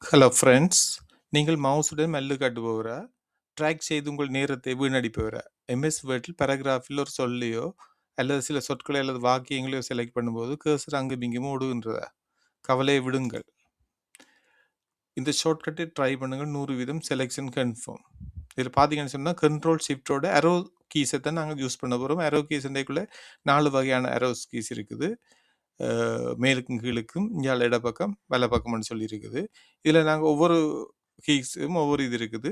Hello friends, நீங்கள் மவுஸுடன் மெல்லு காட்டுபவரா? Track செய்து உங்கள் நேரத்தை வீணடிப்பவரா? எம்எஸ் வேர்டில் பேராகிராஃபில் ஒரு சொல்லையோ அல்லது சில சொற்களை அல்லது வாக்கியங்களையோ செலக்ட் பண்ணும்போது கர்சர் அங்கும் இங்கும் ஓடுகின்றதா? கவலையை விடுங்கள். இந்த ஷார்ட்கட்டை ட்ரை பண்ணுங்கள். 100% செலெக்ஷன் கன்ஃபார்ம். இதில் பார்த்தீங்கன்னு சொன்னால் கண்ட்ரோல் ஷிஃப்டோட அரோ கீஸை தான் நாங்கள் யூஸ் பண்ண போகிறோம். அரோ கீஸ்ன்றக்குள்ளே 4 வகையான அரோஸ் கீஸ் இருக்குது. மேலுக்கும் கீழுக்கும் இங்கால இடப்பக்கம் வலை பக்கம்னு சொல்லி இருக்குது. இதில் நாங்கள் ஒவ்வொரு கீஸும் ஒவ்வொரு இது இருக்குது.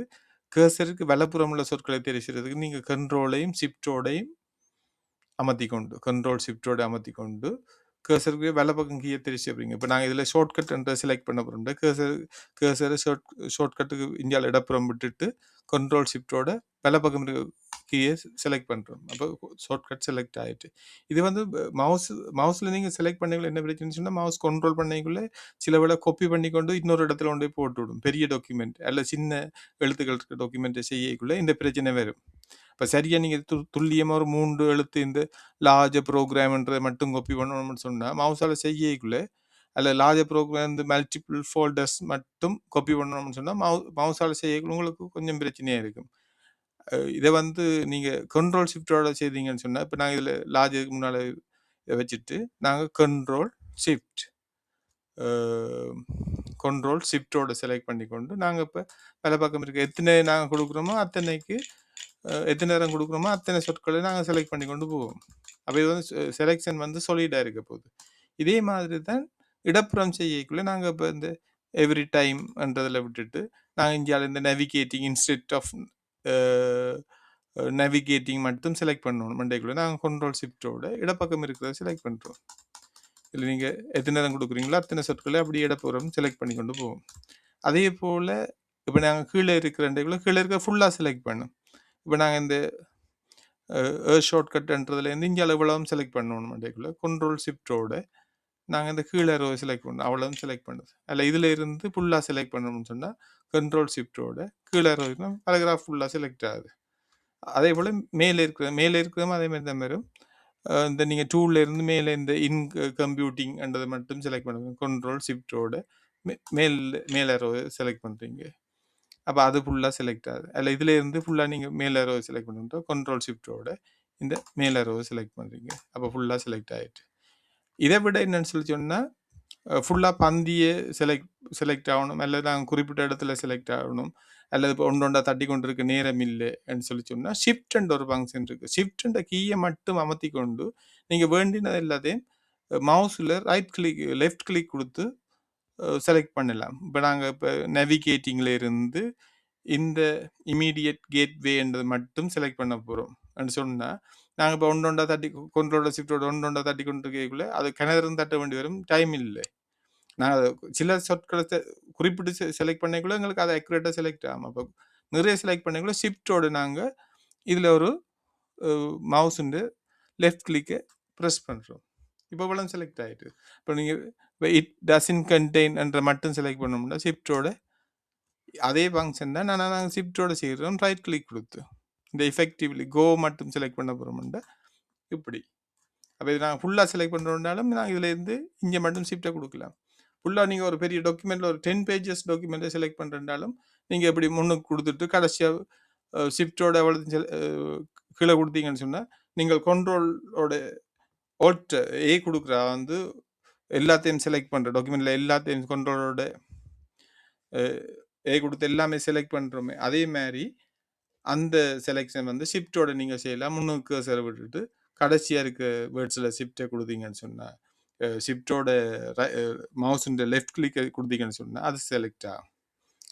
கர்சருக்கு வலப்புறம் உள்ள சொற்களை தெரிகிறதுக்கு நீங்கள் கண்ட்ரோலையும் ஷிஃப்டோடையும் கண்ட்ரோல் ஷிஃப்டோட அமர்த்தி கொண்டு கர்சருக்கு வலப்பக்கம் கீழே தெரிச்சு அப்படிங்க. இப்போ நாங்கள் இதில் ஷார்ட்கட் செலக்ட் பண்ண போகிறோம். கர்சரை ஷார்ட்கட்டுக்கு இந்தியாவில் இடப்புறம் விட்டுட்டு கண்ட்ரோல் ஷிஃப்டோட வலப்பக்கம் கீயை செலக்ட் பண்ணுறோம். அப்போ ஷார்ட்கட் செலக்ட் ஆகிட்டு இது வந்து மவுஸில் நீங்கள் செலக்ட் பண்ணிக்குள்ள என்ன பிரச்சனை சொன்னால் மவுஸ் கண்ட்ரோல் பண்ணிக்குள்ளே சில வேளை காப்பி பண்ணி கொண்டு இன்னொரு இடத்துல கொண்டு போய் போட்டு விடும். பெரிய டாக்குமெண்ட் அல்ல சின்ன எழுத்துக்கள் இருக்க டாக்குமெண்ட்டை செய்யக்குள்ளே இந்த பிரச்சனை வரும். இப்போ சரியாக நீங்கள் துல்லியமாக ஒரு 3 எழுத்து இந்த லார்ஜ் ப்ரோக்ராம்ன்றதை மட்டும் காப்பி பண்ணணும்னு சொன்னால் மவுஸால் செய்யக்குள்ளே அதில் லார்ஜ் ப்ரோக்ராம் இந்த மல்டிபிள் ஃபோல்டர்ஸ் மட்டும் காப்பி பண்ணணும்னு சொன்னால் மவுஸால் செய்யக்குள்ள உங்களுக்கு கொஞ்சம் பிரச்சனையாக இருக்கும். இதை வந்து நீங்கள் கண்ட்ரோல் ஷிஃப்டோட செய்தீங்கன்னு சொன்னால் இப்போ நாங்கள் இதில் லார்ஜுக்கு முன்னால் இதை வச்சுட்டு நாங்கள் கண்ட்ரோல் ஷிஃப்டோட செலக்ட் பண்ணி கொண்டு நாங்கள் இப்போ வேலை பக்கம் இருக்க எத்தனை நாங்கள் கொடுக்குறோமோ அத்தனைக்கு எத்தனை நேரம் கொடுக்குறோமோ அத்தனை சொற்களை நாங்கள் செலக்ட் பண்ணி கொண்டு போவோம். அப்போ இது வந்து செலெக்ஷன் வந்து சொலிடாக இருக்க போகுது. இதே மாதிரி தான் இடப்புறம் செய்யக்குள்ளே நாங்கள் இப்போ இந்த எவ்ரி டைம்ன்றதில் விட்டுட்டு நாங்கள் இந்தியாவில் இந்த நேவிகேட்டிங் இன்ஸ்டெட் ஆஃப் நேவிகேட்டிங் மட்டும் செலக்ட் பண்ணணும். மண்டேக்குள்ளே நாங்கள் கண்ட்ரோல் ஷிஃப்டோட இடப்பக்கம் இருக்கிறத செலக்ட் பண்ணுறோம். இல்லை நீங்கள் எத்தனை நேரம் கொடுக்குறீங்களோ அத்தனை சொற்களை அப்படி இடப்புறம் செலக்ட் பண்ணி கொண்டு போவோம். அதே போல் இப்போ நாங்கள் கீழே இருக்கிற கீழே இருக்க ஃபுல்லாக செலக்ட் பண்ணோம். இப்போ நாங்கள் இந்த ஷார்ட்கட்ன்றதுலேருந்து இங்கே இவ்வளவும் செலக்ட் பண்ணணும். மண்டேக்குள்ளே கண்ட்ரோல் ஷிஃப்டோட நாங்கள் இந்த கீழே ரோ செலக்ட் பண்ணோம். அவ்வளவும் செலக்ட் பண்ணுது. அதில் இதில் இருந்து ஃபுல்லாக செலக்ட் பண்ணணும்னு சொன்னால் கண்ட்ரோல் ஷிஃப்டோட கீழே ரோ பேராகிராஃப் ஃபுல்லாக செலக்ட் ஆகுது. அதே போல் மேலே இருக்கிறதும் அதே மாதிரி தான் வரும். இந்த நீங்கள் டூலில் இருந்து மேலே இந்த கம்ப்யூட்டிங்ன்றதை மட்டும் செலக்ட் பண்ணுங்க. கண்ட்ரோல் ஷிஃப்டோட மேலே ரோ செலக்ட் பண்ணுறீங்க. அப்போ அது ஃபுல்லாக செலக்ட் ஆகுது. அதில் இதில் இருந்து ஃபுல்லாக நீங்கள் மேலே ரோ செலக்ட் பண்ணுறோம். கண்ட்ரோல் ஷிஃப்டோட இந்த மேலே ரோ செலக்ட் பண்ணுறீங்க. அப்போ ஃபுல்லாக செலக்ட் ஆகிட்டு இதை விட என்னன்னு சொல்லி சொன்னால் ஃபுல்லாக பந்தியை செலக்ட் ஆகணும், அல்லது நாங்கள் குறிப்பிட்ட இடத்துல செலக்ட் ஆகணும், அல்லது இப்போ ஒன்றொண்டா தட்டி கொண்டு இருக்க நேரம் இல்லைன்னு சொல்லி சொன்னால் ஷிஃப்ட்ன்ற ஒரு ஃபங்க்ஷன் இருக்குது. ஷிஃப்ட்ன்ற கீயை மட்டும் அமர்த்தி கொண்டு நீங்கள் வேண்டினது எல்லாத்தையும் மவுஸில் லெஃப்ட் கிளிக் கொடுத்து செலக்ட் பண்ணலாம். இப்போ நாங்கள் இப்போ நேவிகேட்டிங்கில் இருந்து இந்த இமீடியட் கேட்வேன்றது மட்டும் செலக்ட் பண்ண போகிறோம் சொன்னால் நாங்கள் இப்போ ஒன்றொண்டா தட்டி கண்ட்ரோலோட ஷிஃப்டோட ஒன்றொண்டா தட்டி கொண்டு இருக்கக்குள்ளே அது கிணறு தட்ட வேண்டி வரும், டைம் இல்லை. நாங்கள் சில சொற்களை குறிப்பிட்டு செலக்ட் பண்ணிக்குள்ள எங்களுக்கு அதை அக்யூரேட்டாக செலக்ட் ஆகும். அப்போ நிறைய செலக்ட் பண்ணிக்குள்ள ஷிஃப்டோடு நாங்கள் இதில் ஒரு மவுஸுண்டு லெஃப்ட் கிளிக்கை ப்ரெஸ் பண்ணுறோம். இப்போ இவ்வளோ செலக்ட் ஆகிட்டு இப்போ நீங்கள் இப்போ இட் டசன் கண்டெய்ன்ன்ற மட்டும் செலக்ட் பண்ணோம்னா ஷிஃப்டோட அதே ஃபங்க்ஷன் தான் நாங்கள் ஷிஃப்டோட செய்கிறோம். ரைட் கிளிக் கொடுத்து இந்த எஃபெக்டிவ்லி கோ மட்டும் செலக்ட் பண்ண போகிறோம்னா இப்படி. அப்போ இது நாங்கள் ஃபுல்லாக செலக்ட் பண்ணுறோம்னாலும் நாங்கள் இதில் இருந்து இங்கே மட்டும் ஷிஃப்ட்டை கொடுக்கலாம். ஃபுல்லாக நீங்கள் ஒரு பெரிய டாக்குமெண்ட்டில் ஒரு 10 pages டாக்குமெண்ட்டை செலக்ட் பண்ணுறதுனாலும் நீங்கள் எப்படி முன்னுக்கு கொடுத்துட்டு கடைசியாக ஷிஃப்டோட எவ்வளோ கீழே கொடுத்தீங்கன்னு சொன்னால் நீங்கள் கண்ட்ரோலோட ஓல்ட் ஏ கொடுக்குறா வந்து எல்லாத்தையும் செலக்ட் பண்ணுற டாக்குமெண்ட்டில் எல்லாத்தையும் கண்ட்ரோலோட ஏ கொடுத்து எல்லாமே செலக்ட் பண்ணுறோமே அதே மாதிரி அந்த செலெக்ஷன் வந்து ஷிஃப்டோட நீங்கள் செய்யலாம். முன்னுக்கு செல விட்டுட்டு கடைசியாக இருக்க வேர்ட்ஸில் ஷிஃப்டை கொடுத்தீங்கன்னு சொன்னால் ஷிஃப்டோட மவுஸுன்ற லெஃப்ட் கிளிக்கை கொடுத்தீங்கன்னு சொன்னால் அது செலக்ட் ஆகும்.